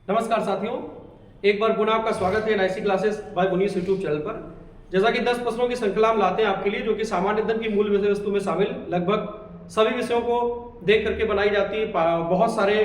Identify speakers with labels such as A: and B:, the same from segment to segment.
A: नमस्कार साथियों, एक बार पुनः आपका स्वागत है NIC classes by Munis YouTube channel पर। जैसा कि 10 प्रश्नों की श्रृंखला हम लाते हैं आपके लिए, जो कि सामान्य अध्ययन की मूल विषय वस्तु में शामिल लगभग सभी विषयों को देख करके बनाई जाती है। बहुत सारे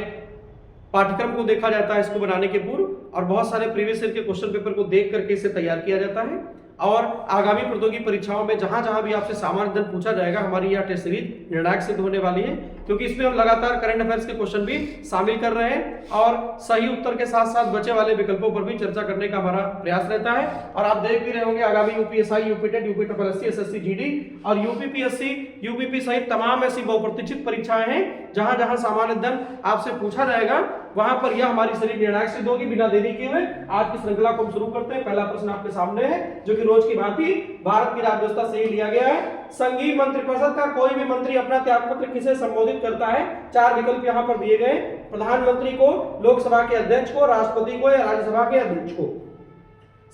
A: पाठ्यक्रम को देखा जाता है इसको बनाने के पूर्व, और बहुत सारे प्रीवियस ईयर के क्वेश्चन पेपर को देख करके इसे तैयार किया जाता है। और आगामी प्रतियोगी परीक्षाओं में जहां जहां भी आपसे सामान्य अध्ययन पूछा जाएगा, हमारी यह टेस्ट सीरीज निर्णायक सिद्ध होने वाली है, क्योंकि इसमें हम लगातार करंट अफेयर्स के क्वेश्चन भी शामिल कर रहे हैं और सही उत्तर के साथ साथ बचे वाले विकल्पों पर भी चर्चा करने का हमारा प्रयास रहता है। और आप देख भी रहे होंगे आगामी UPSI, UPTET, UPSC, SSC GD और यूपीपीएससी, यूपीपी सहित तमाम ऐसी बहुप्रतीक्षित परीक्षाएं हैं जहां जहां सामान्य अध्ययन आपसे पूछा जाएगा, वहां पर यह हमारी सीरीज निर्णायक सिद्ध होगी। बिना देरी किए हुए आज की श्रृंखला को हम शुरू करते हैं। पहला प्रश्न आपके सामने है, जो कि रोज की भांति भारत की राज्य व्यवस्था से ही लिया गया है। संघीय मंत्रिपरिषद का कोई भी मंत्री अपना त्यागपत्र किसे संबोधित करता है? चार विकल्प यहां पर दिए गए। प्रधानमंत्री को, लोकसभा के अध्यक्ष को, राष्ट्रपति को या राज्यसभा के अध्यक्ष को।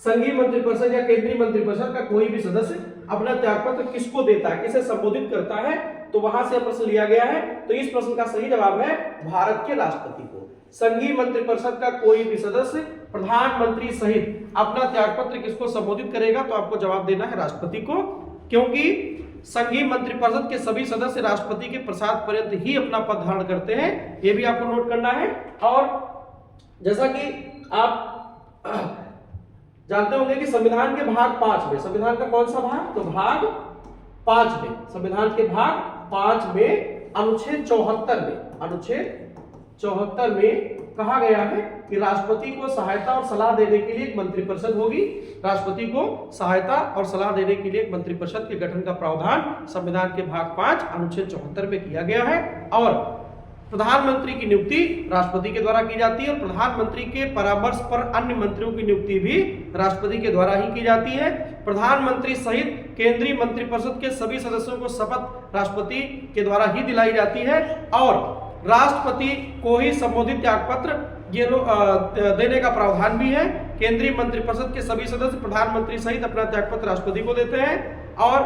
A: संघीय मंत्रिपरिषद या केंद्रीय मंत्रिपरिषद का कोई भी सदस्य अपना त्यागपत्र किसको देता है, किसे संबोधित करता है? तो वहां से प्रश्न लिया गया है। तो इस प्रश्न का सही जवाब है भारत के राष्ट्रपति को। संघीय मंत्रिपरिषद का कोई भी सदस्य प्रधानमंत्री सहित अपना त्यागपत्र किसको संबोधित करेगा? तो आपको जवाब देना है राष्ट्रपति को, क्योंकि संघीय मंत्रिपरिषद के सभी सदस्य राष्ट्रपति के प्रसाद पर्यंत ही अपना पद धारण करते हैं। यह भी आपको नोट करना है। और जैसा कि आप जानते होंगे कि संविधान के भाग 5 में, संविधान का कौन सा भाग? तो भाग 5 में, संविधान के भाग 5 में अनुच्छेद 74 में, अनुच्छेद 74 में कहा गया है कि राष्ट्रपति को सहायता और सलाह देने के लिए एक मंत्रिपरिषद होगी। राष्ट्रपति को सहायता और सलाह देने के लिए एक मंत्रिपरिषद के गठन का प्रावधान संविधान के भाग 5 अनुच्छेद 74 में किया गया है। और प्रधानमंत्री की नियुक्ति राष्ट्रपति के द्वारा की जाती है, और प्रधानमंत्री के परामर्श पर अन्य मंत्रियों की नियुक्ति भी राष्ट्रपति के द्वारा ही की जाती है। प्रधानमंत्री सहित केंद्रीय मंत्रिपरिषद के सभी सदस्यों को शपथ राष्ट्रपति के द्वारा ही दिलाई जाती है, और राष्ट्रपति को ही संबोधित त्यागपत्र देने का प्रावधान भी है। केंद्रीय मंत्रिपरिषद के सभी सदस्य प्रधानमंत्री सहित अपना त्यागपत्र राष्ट्रपति को देते हैं, और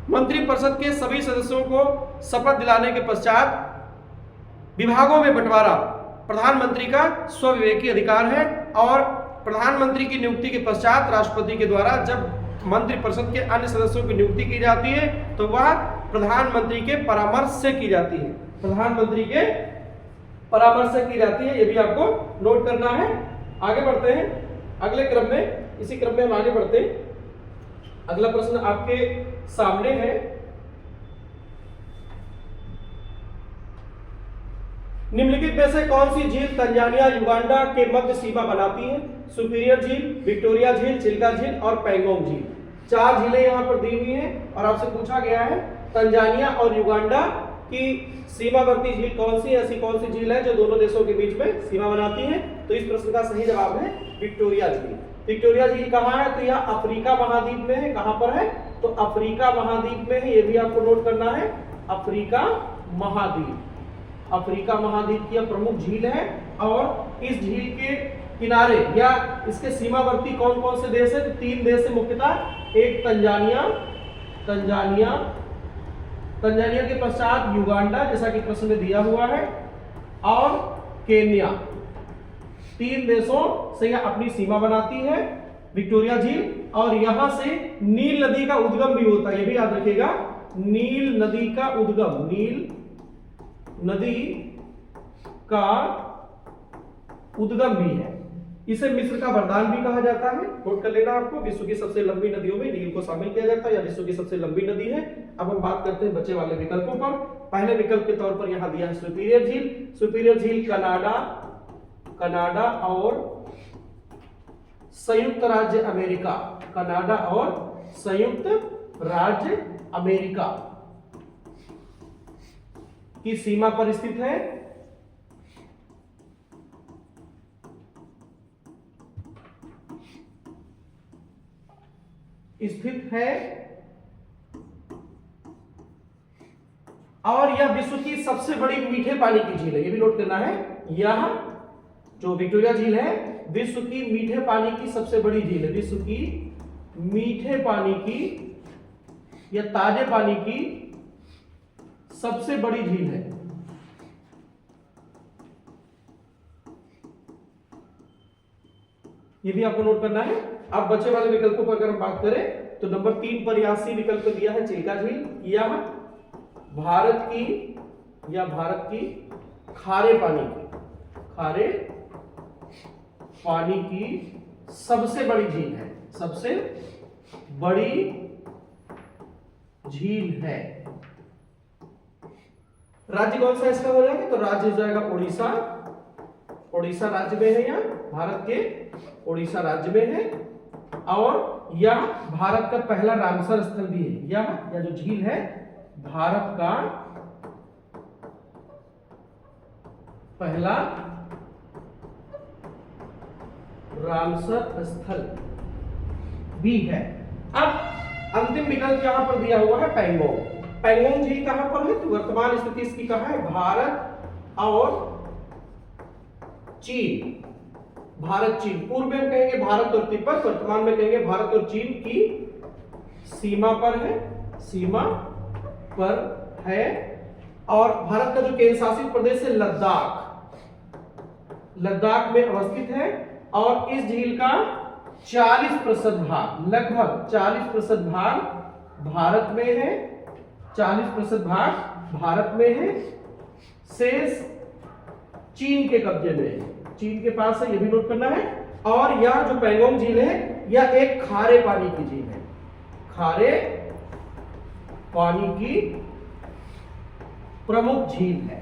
A: मंत्रिपरिषद के सभी सदस्यों को शपथ दिलाने के पश्चात विभागों में बंटवारा प्रधानमंत्री का स्वविवेकी अधिकार है। और प्रधानमंत्री की नियुक्ति के पश्चात राष्ट्रपति के द्वारा जब मंत्रिपरिषद के अन्य सदस्यों की नियुक्ति की जाती है, तो वह प्रधानमंत्री के परामर्श से की जाती है, प्रधानमंत्री के परामर्श से की जाती है। यह भी आपको नोट करना है। आगे बढ़ते हैं अगले क्रम में, इसी क्रम में हम आगे बढ़ते हैं। अगला प्रश्न आपके सामने है, निम्नलिखित में से कौन सी झील तंजानिया युगांडा के मध्य सीमा बनाती है? सुपीरियर झील, विक्टोरिया झील, चिल्का झील और पैंगोंग झील। चार झीलें यहां पर दी हुई हैं, और आपसे पूछा गया है तंजानिया और युगांडा की सीमावर्ती झील कौन सी, ऐसी कौन सी झील है जो दोनों देशों के बीच में सीमा बनाती है? तो इस प्रश्न का सही जवाब है विक्टोरिया झील। विक्टोरिया झील कहाँ है? तो यह अफ्रीका महाद्वीप में है। कहां पर है? तो अफ्रीका महाद्वीप में है। यह भी आपको नोट करना है, अफ्रीका महाद्वीप। अफ्रीका महाद्वीप की प्रमुख झील है, और इस झील के किनारे या इसके सीमावर्ती कौन कौन से देश है? तो 3 देश है मुख्यतः। एक तंजानिया, तंजानिया के पश्चात युगांडा, जैसा कि प्रश्न में दिया हुआ है, और केन्या। 3 देशों से यह अपनी सीमा बनाती है विक्टोरिया झील। और यहां से नील नदी का उद्गम भी होता है, यह भी याद रखिएगा, नील नदी का उद्गम, नील नदी का उद्गम भी है। इसे मिस्र का वरदान भी कहा जाता है। नोट कर लेना आपको, विश्व की सबसे लंबी नदियों में नील को शामिल किया जाता है, या विश्व की सबसे लंबी नदी है। अब हम बात करते हैं बचे वाले विकल्पों पर। पहले विकल्प के तौर पर यहां दिया है सुपीरियर झील। सुपीरियर झील कनाडा और संयुक्त राज्य अमेरिका, कनाडा और संयुक्त राज्य अमेरिका की सीमा पर स्थित है। और यह विश्व की सबसे बड़ी मीठे पानी की झील है। यह भी नोट करना है, यह जो विक्टोरिया झील है विश्व की मीठे पानी की सबसे बड़ी झील है। विश्व की मीठे पानी की या ताजे पानी की सबसे बड़ी झील है। ये भी आपको नोट करना है। अब बचे वाले विकल्पों पर अगर हम बात करें तो नंबर 3 पर यहाँ सी विकल्प दिया है चिल्का झील, या भारत की खारे पानी की सबसे बड़ी झील है, सबसे बड़ी झील है। राज्य कौन सा इसका हो जाएगा, तो राज्य हो जाएगा उड़ीसा राज्य में है, या भारत के उड़ीसा राज्य में है, और यह भारत का पहला रामसर स्थल भी है। यह जो झील है भारत का पहला रामसर स्थल भी है। अब अंतिम विकल्प यहां पर दिया हुआ है पैंगोंग झील कहां पर है, तो वर्तमान स्थिति इसकी कहां है, भारत और चीन, भारत चीन, पूर्व में कहेंगे भारत और तिब्बत, वर्तमान में कहेंगे भारत और चीन की सीमा पर है। और भारत का जो केंद्र शासित प्रदेश है लद्दाख में अवस्थित है, और इस झील का 40% भाग, लगभग 40% भाग भारत में है, 40% भाग भारत में है, शेष चीन के कब्जे में है, चीन के पास है, ये भी नोट करना है। और यह जो पैंगोंग झील है यह एक खारे पानी की झील है, खारे पानी की प्रमुख झील है।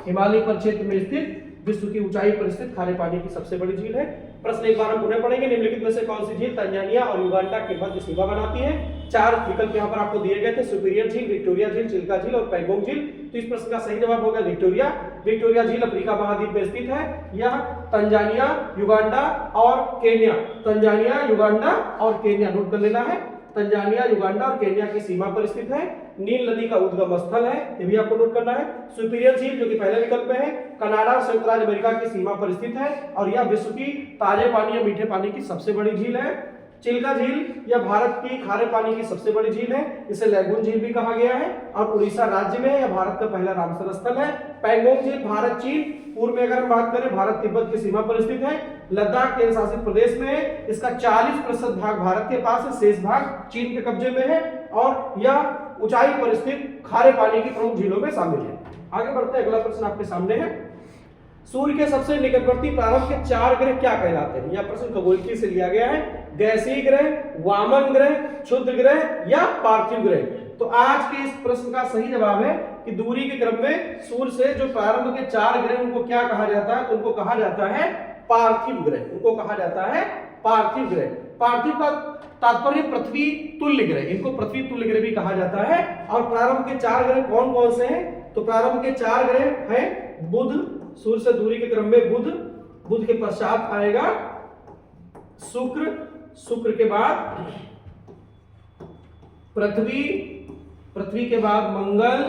A: हिमालय परिक्षेत्र में स्थित विश्व की ऊंचाई पर स्थित खारे पानी की सबसे बड़ी झील है। प्रश्न एक बार हम पुनः पढ़ेंगे, निम्नलिखित में से कौन सी झील तंजानिया और युगांडा के मध्य सीमा बनाती है। 4 विकल्प यहाँ पर आपको दिए गए थे, सुपीरियर झील, विक्टोरिया झील, चिल्का झील और पैंगोंग झील। तो इस प्रश्न का सही जवाब होगा विक्टोरिया झील अफ्रीका महाद्वीप में स्थित है। यह तंजानिया, युगांडा और केन्या, तंजानिया, युगांडा और केन्या नोट कर लेना है, तंजानिया, युगांडा और केन्या की सीमा पर स्थित है। नील नदी का उद्गम स्थल है, ये भी आपको नोट करना है। सुपीरियर झील जो कि पहले विकल्प में है, कनाडा और संयुक्त राज्य अमेरिका की सीमा पर स्थित है, और यह विश्व की ताजे पानी या मीठे पानी की सबसे बड़ी झील है। चिल्का झील यह भारत की खारे पानी की सबसे बड़ी झील है, इसे लैगून झील भी कहा गया है, और उड़ीसा राज्य में यह भारत का पहला रामसर स्थल है। पैंगोंग झील भारत चीन, पूर्व में अगर हम बात करें भारत तिब्बत की सीमा पर स्थित है, लद्दाख केंद्र शासित प्रदेश में है, इसका 40% भाग भारत के पास है, शेष भाग चीन के कब्जे में है, और यह ऊंचाई पर स्थित खारे पानी की प्रमुख झीलों में शामिल है। आगे बढ़ते हैं, अगला प्रश्न आपके सामने है, सूर्य के सबसे निकटवर्ती प्रारंभ के 4 ग्रह क्या कहलाते हैं। यह प्रश्न खगोलकी से लिया गया है, गैसीय ग्रह, वामन ग्रह, क्षुद्र ग्रह या पार्थिव ग्रह। तो आज के इस प्रश्न का सही जवाब है कि दूरी के क्रम में सूर्य से जो प्रारंभ के 4 ग्रह उनको क्या कहा जाता है, तो उनको कहा जाता है पार्थिव ग्रह, उनको कहा जाता है पार्थिव ग्रह। पार्थिव का तात्पर्य पृथ्वी तुल्य ग्रह, इनको पृथ्वी तुल्य ग्रह भी कहा जाता है। और प्रारंभ के 4 ग्रह कौन कौन से हैं, तो प्रारंभ के 4 ग्रह हैं बुध, सूर्य से दूरी के क्रम में बुध के पश्चात आएगा शुक्र के बाद पृथ्वी के बाद मंगल,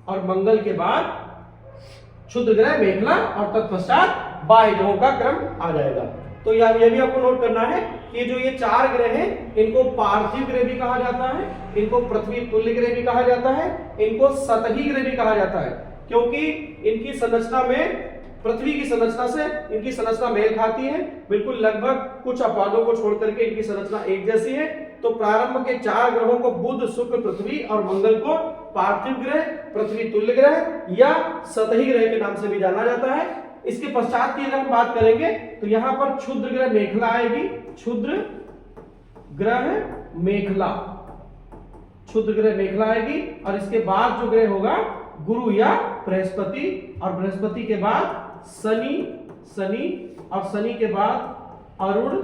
A: और मंगल के बाद क्षुद्र ग्रह मेघला, और तत्पश्चात बाह्य ग्रहों का क्रम आ जाएगा। तो यह भी आपको नोट करना है कि जो ये 4 ग्रह हैं इनको पार्थिव ग्रह भी कहा जाता है, इनको पृथ्वी तुल्य ग्रह भी कहा जाता है, इनको सतही ग्रह भी कहा जाता है, क्योंकि इनकी संरचना में पृथ्वी की संरचना से इनकी संरचना मेल खाती है, बिल्कुल लगभग कुछ अपवादों को छोड़ करके इनकी संरचना एक जैसी है। तो प्रारंभ के 4 ग्रहों को बुध, शुक्र, पृथ्वी और मंगल को पार्थिव ग्रह, पृथ्वी तुल्य ग्रह या सतही ग्रह के नाम से भी जाना जाता है। इसके पश्चात की अगर हम बात करेंगे तो यहां पर क्षुद्र ग्रह मेखला आएगी, क्षुद्र ग्रह मेखला आएगी, और इसके बाद जो ग्रह होगा गुरु या बृहस्पति, और बृहस्पति के बाद शनि, और शनि के बाद अरुण,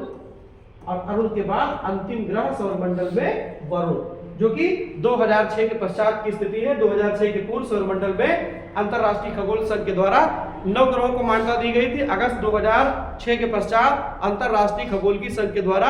A: और अरुण के बाद अंतिम ग्रह सौरमंडल में वरुण, जो कि 2006 के पश्चात की स्थिति है। 2006 के पूर्व सौरमंडल में अंतरराष्ट्रीय खगोल संघ के द्वारा 9 ग्रहों को मान्यता दी गई थी। अगस्त 2006 के पश्चात अंतरराष्ट्रीय खगोलकी संघ के द्वारा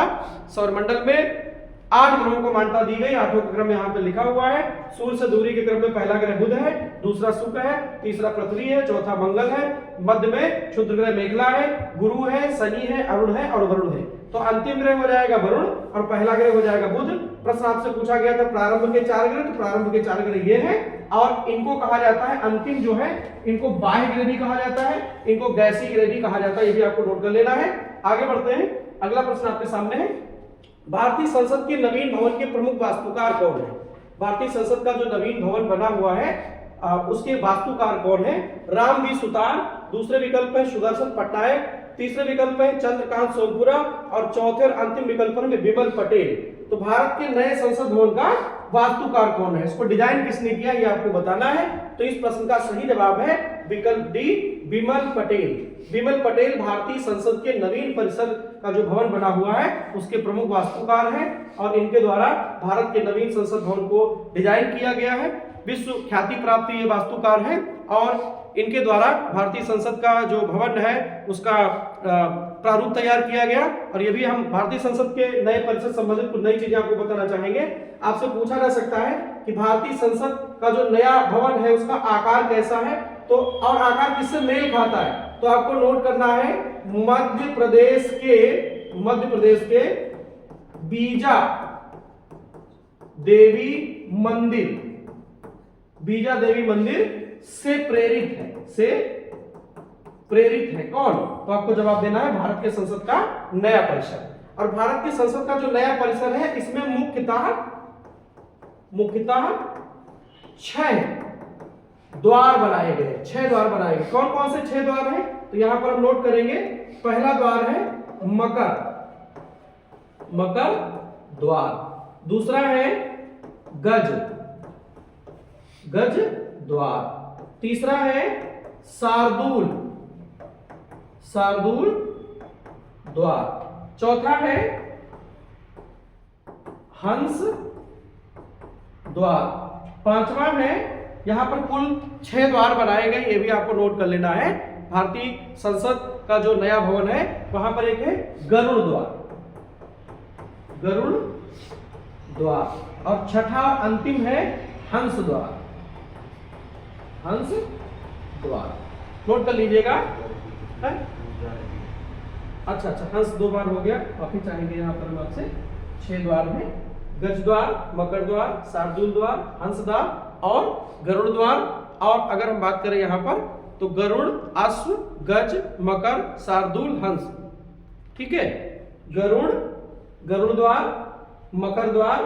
A: सौरमंडल में 8 ग्रहों को मान्यता दी गई। 8वां का क्रम यहाँ पे लिखा हुआ है। सूर्य से दूरी के क्रम में पहला ग्रह बुध है, दूसरा शुक्र है, तीसरा पृथ्वी है, चौथा मंगल है, मध्य में क्षुद्र ग्रह मेघला है, गुरु है, शनि है, अरुण है और वरुण है। तो अंतिम ग्रह हो जाएगा वरुण और पहला ग्रह हो जाएगा बुध। प्रश्न आपसे पूछा गया था प्रारंभ के 4 ग्रह, तो प्रारंभ के 4 ग्रह ये हैं और इनको कहा जाता है अंतिम जो है, इनको बाह्य गृह भी कहा जाता है, इनको गैसीय गृह भी कहा जाता है। ये भी आपको नोट कर लेना है। आगे बढ़ते हैं, अगला प्रश्न आपके सामने है, भारतीय संसद के नवीन भवन के प्रमुख वास्तुकार कौन है? भारतीय संसद का जो नवीन भवन बना हुआ है उसके वास्तुकार कौन है? राम बी सुतार, दूसरे विकल्प है सुदर्शन पटनायक, तीसरे विकल्प है चंद्रकांत सोमपुरा और चौथे और अंतिम विकल्प है बिमल पटेल। तो भारत के नए संसद भवन का वास्तुकार कौन है, इसको डिजाइन किसने किया, ये आपको बताना है। तो इस प्रश्न का सही जवाब है विकल्प डी, बिमल पटेल। बिमल पटेल भारतीय संसद के नवीन परिसर का जो भवन बना हुआ है उसके प्रमुख वास्तुकार हैं और इनके द्वारा भारत के नवीन संसद भवन को डिजाइन किया गया है। विश्व ख्याति प्राप्त ये वास्तुकार हैं और इनके द्वारा भारतीय संसद का जो भवन है उसका प्रारूप तैयार किया गया। और ये भी हम भारतीय संसद के नए परिसर संबंधित कुछ नई चीजें आपको बताना चाहेंगे। आपसे पूछा जा सकता है कि भारतीय संसद का जो नया भवन है उसका आकार कैसा है, तो और आकार किससे मेल खाता है, तो आपको नोट करना है मध्य प्रदेश के बीजा देवी मंदिर से प्रेरित है कौन? तो आपको जवाब देना है भारत के संसद का नया परिसर। और भारत के संसद का जो नया परिसर है इसमें मुख्यतः 6 द्वार बनाए गए, 6 द्वार बनाए गए। कौन कौन से 6 द्वार हैं, तो यहां पर हम नोट करेंगे। पहला द्वार है मकर द्वार, दूसरा है गज द्वार, तीसरा है शार्दूल द्वार, चौथा है हंस द्वार, पांचवा है, यहां पर कुल 6 द्वार बनाए गए, ये भी आपको नोट कर लेना है। भारतीय संसद का जो नया भवन है वहां पर एक है गरुड़ द्वार और छठा अंतिम है हंस द्वार। नोट कर लीजिएगा। अच्छा, हंस 2 बार हो गया, वापिस आएंगे यहाँ पर हम आपसे। 6 द्वार में गज द्वार, मकर द्वार, शार्दूल द्वार, हंस द्वार और गरुड़ द्वार। और अगर हम बात करें यहाँ पर तो गरुड़, अश्व, गज, मकर, शार्दूल, हंस। ठीक है, गरुड़ द्वार, मकर द्वार,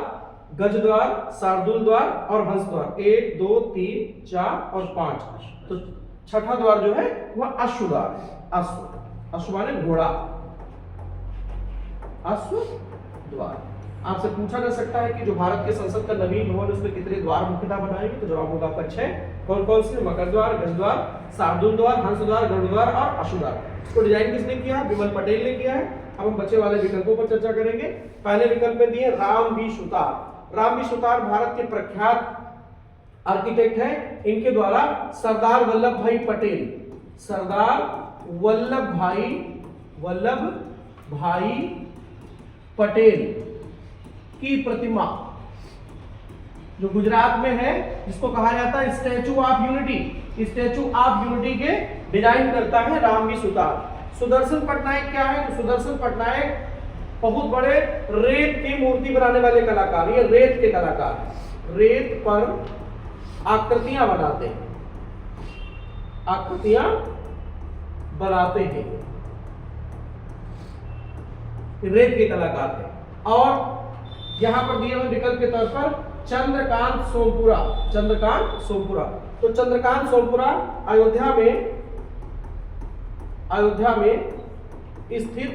A: गज द्वार, शार्दूल द्वार और हंस द्वार। 1 2 3 4 और 5। तो छठा द्वार जो है वह अश्व द्वार है। अश्व माने घोड़ा, अश्व द्वार। आपसे पूछा जा सकता है कि जो भारत के संसद का नवीन भवन उसमें कितने द्वार मुख्यतः बनाएंगे, तो जवाब होगा आपका 6। कौन कौन से? मकर द्वार, गज द्वार, शार्दूल द्वार, हंस द्वार, गरुड़ द्वार और अश्व द्वार। इसको डिजाइन किसने किया? बिमल पटेल ने किया है। अब हम बचे वाले विकल्पों पर चर्चा करेंगे। पहले विकल्प में दिए राम बी सुतार भारत के प्रख्यात आर्किटेक्ट हैं। इनके द्वारा सरदार वल्लभ भाई पटेल की प्रतिमा जो गुजरात में है, जिसको कहा जाता है स्टैचू ऑफ यूनिटी के डिजाइन करता है राम बी सुतार। सुदर्शन पटनायक क्या है? तो सुदर्शन पटनायक बहुत बड़े रेत की मूर्ति बनाने वाले कलाकार। ये रेत के कलाकार, रेत पर आकृतियां बनाते हैं, रेत के कलाकार हैं। और यहां पर दिए हुए विकल्प के तौर पर चंद्रकांत सोमपुरा। तो चंद्रकांत सोमपुरा अयोध्या में स्थित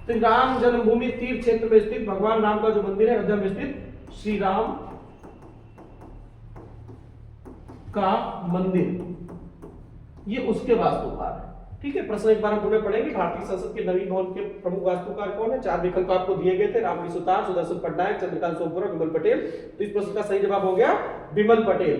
A: श्री राम जन्मभूमि तीर्थ क्षेत्र में स्थित भगवान राम का जो मंदिर है अयोध्या में स्थित श्री राम का मंदिर, ये उसके वास्तुकार है। ठीक है, प्रश्न एक बार हम पुनः पढ़ेंगे। भारतीय संसद के नवीन भवन के प्रमुख वास्तुकार कौन है? 4 विकल्प आपको दिए गए थे, राम बी सुतार, सुदर्शन पटनायक, चंद्रकांत सोमपुरा, बिमल पटेल। तो इस प्रश्न का सही जवाब हो गया बिमल पटेल।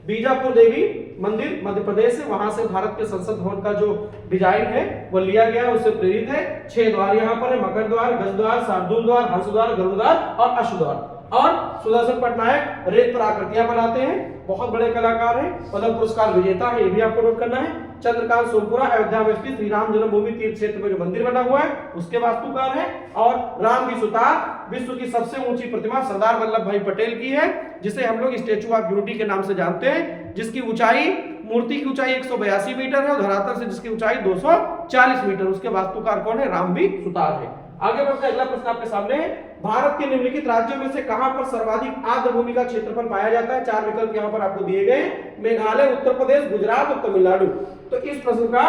A: बीजापुर देवी मंदिर मध्य प्रदेश है, वहां से भारत के संसद भवन का जो डिजाइन है वो लिया गया, उससे प्रेरित है। 6 द्वार यहाँ पर है, मकर द्वार, गज द्वार, शार्दूल द्वार, हंस द्वार, गरुड़ द्वार और अश्व द्वार। और सुदर्शन पटनायक रेत पर आकृतियां बनाते हैं, बहुत बड़े कलाकार हैं, पद्म पुरस्कार विजेता है, ये भी आपको नोट करना है। चंद्रकांत सोमपुरा अयोध्या में स्थित श्री राम जन्मभूमि तीर्थ क्षेत्र में जो मंदिर बना हुआ है उसके वास्तुकार है। और राम की सुतार विश्व की सबसे ऊंची प्रतिमा सरदार वल्लभ भाई पटेल की है, जिसे हम लोग स्टैचू ऑफ यूनिटी के नाम से जानते हैं, जिसकी ऊंचाई, मूर्ति की ऊंचाई 182 मीटर है और धरातल से जिसकी ऊंचाई 240 मीटर। उसके वास्तुकार कौन है? राम भी सुतार है। आगे बढ़ते हैं, अगला प्रश्न आपके सामने है, भारत के निम्नलिखित राज्यों में से कहां पर सर्वाधिक आर्द्र भूमि का क्षेत्रफल पाया जाता है? चार विकल्प यहां पर आपको दिए गए, मेघालय, उत्तर प्रदेश, गुजरात और तमिलनाडु। तो इस प्रश्न का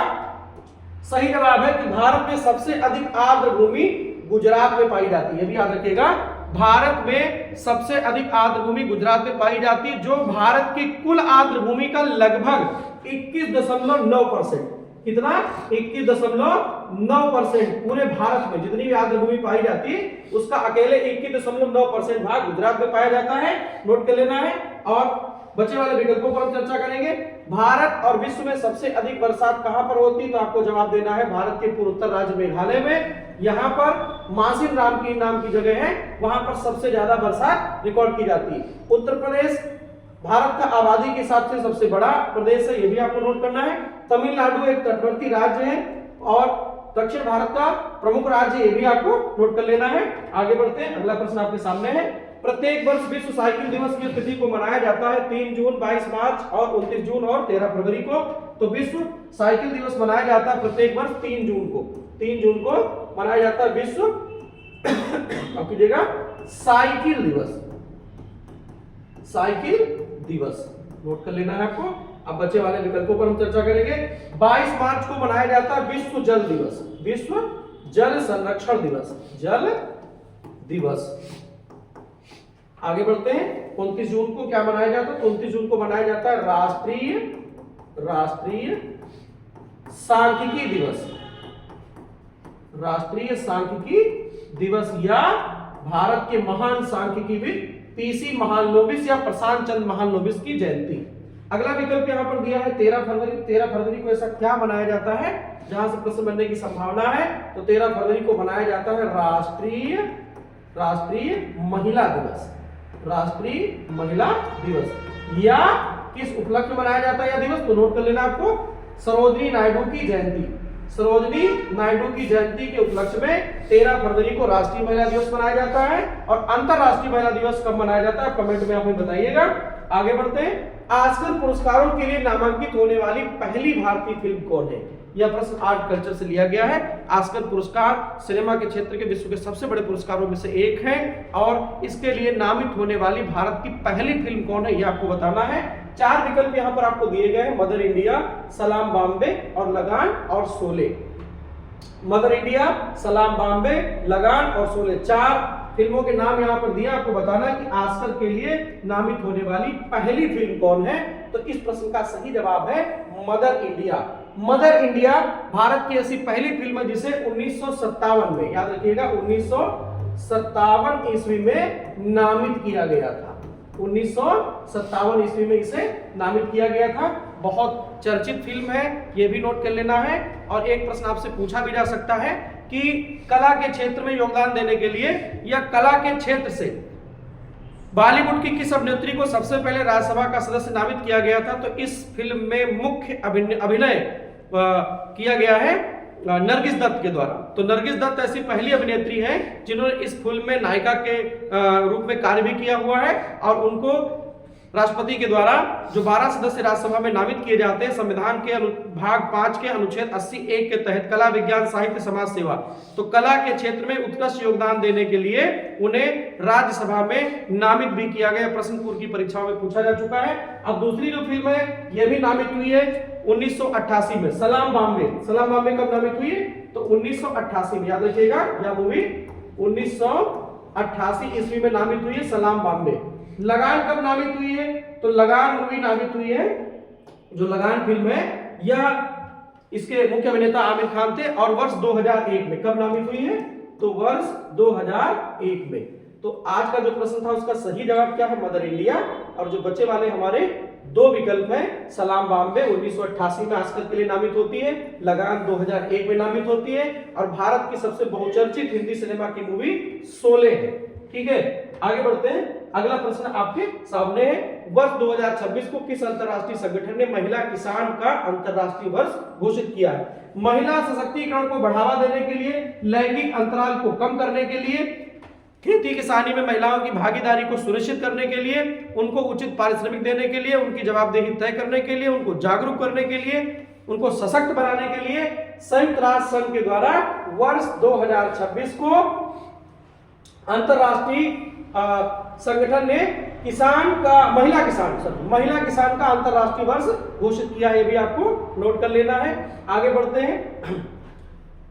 A: सही जवाब है कि भारत में सबसे अधिक आर्द्र भूमि गुजरात में पाई जाती है। ये भी याद रखिएगा, भारत में सबसे अधिक आर्द्र भूमि गुजरात में पाई जाती है, जो भारत की कुल आर्द्र भूमि का लगभग 21.9%। कितना? 21.9%। पूरे भारत में जितनी भी आर्द्र भूमि पाई जाती है उसका अकेले 21.9% भाग गुजरात में पाया जाता है, नोट कर लेना है। और बचे वाले विकल्पों पर हम चर्चा करेंगे। भारत और विश्व में सबसे अधिक बरसात कहां पर होती है? तो आपको जवाब देना है भारत के पूर्वोत्तर राज्य मेघालय में। यहां पर मासिन राम की नाम की जगह है, वहां पर सबसे ज्यादा बरसात रिकॉर्ड की जाती है। उत्तर प्रदेश भारत का आबादी के हिसाब से सबसे बड़ा प्रदेश है, यह भी आपको नोट करना है। तमिलनाडु एक तटवर्ती राज्य है और दक्षिण भारत का प्रमुख राज्य, यह भी आपको नोट कर लेना है। आगे बढ़ते हैं, अगला प्रश्न आपके सामने है, प्रत्येक वर्ष विश्व साइकिल दिवस की तिथि को मनाया जाता है 3 जून, 22 मार्च और 29 जून और 13 फरवरी को। तो विश्व साइकिल दिवस मनाया जाता है प्रत्येक वर्ष 3 जून को। 3 जून को मनाया जाता है विश्व अब कीजिएगा साइकिल दिवस। साइकिल दिवस नोट कर लेना है आपको। अब बचे वाले विकल्पों पर हम चर्चा करेंगे। 22 मार्च को मनाया जाता है विश्व जल दिवस, विश्व जल संरक्षण दिवस, जल दिवस। आगे बढ़ते हैं, 29 जून को क्या मनाया जाता है? 29 जून को मनाया जाता है राष्ट्रीय सांख्यिकी दिवस, राष्ट्रीय सांख्यिकी दिवस या भारत के महान सांख्यिकीविद पीसी महालनोबिस या प्रशांत चंद्र महालनोबिस की जयंती। अगला विकल्प यहां पर दिया है 13 फरवरी। 13 फरवरी को ऐसा क्या मनाया जाता है जहां से प्रश्न बनने की संभावना है? तो 13 फरवरी को मनाया जाता है राष्ट्रीय महिला दिवस, राष्ट्रीय महिला दिवस। या किस उपलक्ष्य में मनाया जाता है यह दिवस? तो नोट कर लेना आपको, सरोजिनी नायडू की जयंती, सरोजिनी नायडू की जयंती के उपलक्ष्य में 13 फरवरी को राष्ट्रीय महिला दिवस मनाया जाता है। और अंतरराष्ट्रीय महिला दिवस कब मनाया जाता है कमेंट में आप हमें बताइएगा। आगे बढ़ते हैं, ऑस्कर पुरस्कारों के लिए नामांकित होने वाली पहली भारतीय फिल्म कौन है? यह प्रश्न आर्ट कल्चर से लिया गया है। ऑस्कर पुरस्कार सिनेमा के क्षेत्र के विश्व के सबसे बड़े पुरस्कारों में से एक है और इसके लिए नामित होने वाली भारत की पहली फिल्म कौन है, यह आपको बताना है। चार विकल्प यहां पर आपको दिए गए हैं, मदर इंडिया, सलाम बॉम्बे और लगान और शोले। मदर इंडिया, सलाम बॉम्बे, लगान और शोले, चार फिल्मों के नाम यहां पर दिया। आपको बताना है कि ऑस्कर के लिए नामित होने वाली पहली फिल्म कौन है। तो इस प्रश्न का सही जवाब है mother India. Mother India Bharat की ऐसी पहली फिल्म है जिसे 1957 में, याद रखिएगा 1957 ईस्वी में नामित किया गया था। 1957 ईस्वी में इसे नामित किया गया था। बहुत चर्चित फिल्म है, यह भी नोट कर लेना है। और एक प्रश्न आपसे पूछा भी जा सकता है कि कला के क्षेत्र में योगदान देने के लिए या कला के क्षेत्र से बॉलीवुड की किस अभिनेत्री को सबसे पहले राज्यसभा का सदस्य नामित किया गया था? तो इस फिल्म में मुख्य अभिनय किया गया है नरगिस दत्त के द्वारा। तो नरगिस दत्त ऐसी पहली अभिनेत्री है जिन्होंने इस फिल्म में नायिका के रूप में कार्य भी किया हुआ है और उनको राष्ट्रपति के द्वारा जो 12 सदस्य राज्यसभा में नामित किए जाते हैं संविधान के भाग 5 के अनुच्छेद 80(1) के तहत कला, विज्ञान, साहित्य, समाज सेवा, तो कला के क्षेत्र में उत्कृष्ट योगदान देने के लिए उन्हें राज्यसभा में नामित भी किया गया। प्रश्न पूर्व की परीक्षाओं में पूछा जा चुका है। अब दूसरी जो फिल्म है यह भी नामित हुई है 1988 में, सलाम बॉम्बे। सलाम बॉम्बे कब नामित हुई है? तो 1988 में, याद रखिएगा यह मूवी 1988 ईस्वी में नामित हुई है सलाम बॉम्बे। लगान कब नामित हुई है? तो लगान मूवी नामित हुई है, जो लगान फिल्म है यह इसके मुख्य अभिनेता आमिर खान थे और वर्ष 2001 में। कब नामित हुई है? तो वर्ष 2001 में। तो आज का जो प्रश्न था उसका सही जवाब क्या है? Mother India. और जो बचे वाले हमारे दो विकल्प हैं, सलाम बॉम्बे 1988 में ऑस्कर के लिए नामित होती है, लगान 2001 में नामित होती है और भारत की सबसे बहुचर्चित हिंदी सिनेमा की मूवी शोले है। ठीक है। आगे बढ़ते हैं, अगला प्रश्न आपके सामने है। वर्ष 2026 को किस अंतरराष्ट्रीय संगठन ने महिला किसान का अंतरराष्ट्रीय वर्ष घोषित किया है? महिला सशक्तिकरण को बढ़ावा देने के लिए, लैंगिक अंतराल को कम करने के लिए, खेती किसानी में महिलाओं की भागीदारी को सुनिश्चित करने के लिए, उनको उचित पारिश्रमिक देने के लिए, उनकी जवाबदेही तय करने के लिए, उनको जागरूक करने के लिए, उनको सशक्त बनाने के लिए संयुक्त राष्ट्र संघ के द्वारा वर्ष 2026 को अंतरराष्ट्रीय संगठन ने महिला किसान का अंतरराष्ट्रीय वर्ष घोषित किया है। ये भी आपको नोट कर लेना है। आगे बढ़ते हैं,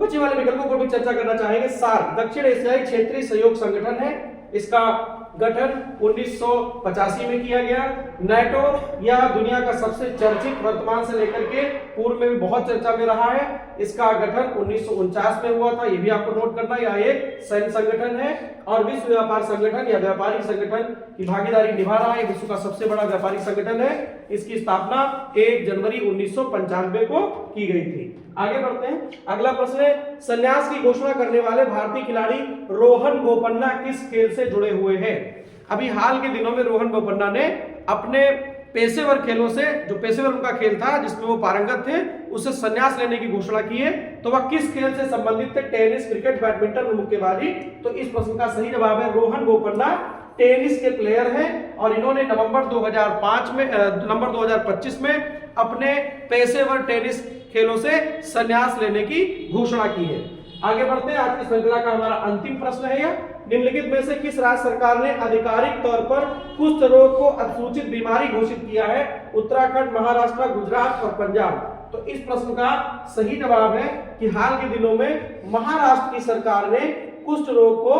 A: बचे वाले विकल्पों पर भी चर्चा करना चाहेंगे। सार्क दक्षिण एशियाई क्षेत्रीय सहयोग संगठन है, इसका गठन 1985 में किया गया। नाटो यह दुनिया का सबसे चर्चित, वर्तमान से लेकर के पूर्व में भी बहुत चर्चा में रहा है, इसका गठन 1949 में हुआ था। यह भी आपको नोट करना, यह एक सैन्य संगठन है और विश्व व्यापार संगठन या व्यापारिक संगठन की भागीदारी निभा रहा है। विश्व का सबसे बड़ा व्यापारिक संगठन है। इसकी स्थापना 1 जनवरी 1995 को की गई थी। आगे बढ़ते हैं, अगला प्रश्न है, संन्यास की घोषणा करने वाले भारतीय खिलाड़ी रोहन बोपन्ना किस खेल से जुड़े हुए हैं? अभी हाल के दिनों में रोहन बोपन्ना ने अपने पेशेवर खेलों से, जो पेशेवर उनका खेल था जिसमें वो पारंगत थे, उससे संन्यास लेने की घोषणा की है। तो वह किस खेल से संबंधित थे? टेनिस, क्रिकेट, बैडमिंटन, मुक्केबाजी। तो इस प्रश्न का सही जवाब है रोहन बोपन्ना टेनिस के प्लेयर हैं और इन्होंने नवंबर 2025 में अपने पेशेवर टेनिस खेलों से संन्यास लेने की घोषणा की है। आगे बढ़ते हैं, आज की श्रृंखला का हमारा अंतिम प्रश्न है यह, निम्नलिखित में से किस राज्य सरकार ने आधिकारिक तौर पर कुष्ठ रोग को असूचित बीमारी घोषित किया है? उत्तराखंड, महाराष्ट्र, गुजरात और पंजाब। तो इस प्रश्न का सही जवाब है कि हाल के दिनों में महाराष्ट्र की सरकार ने कुष्ठ रोग को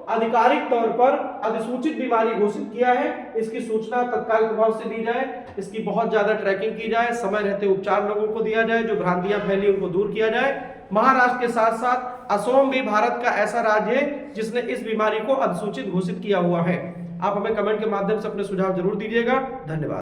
A: आधिकारिक तौर पर अधिसूचित बीमारी घोषित किया है। इसकी सूचना तत्काल प्रभाव से दी जाए, इसकी बहुत ज्यादा ट्रैकिंग की जाए, समय रहते उपचार लोगों को दिया जाए, जो भ्रांतियां फैली उनको दूर किया जाए। महाराष्ट्र के साथ साथ असम भी भारत का ऐसा राज्य है जिसने इस बीमारी को अधिसूचित घोषित किया हुआ है। आप हमें कमेंट के माध्यम से अपने सुझाव जरूर दीजिएगा। धन्यवाद।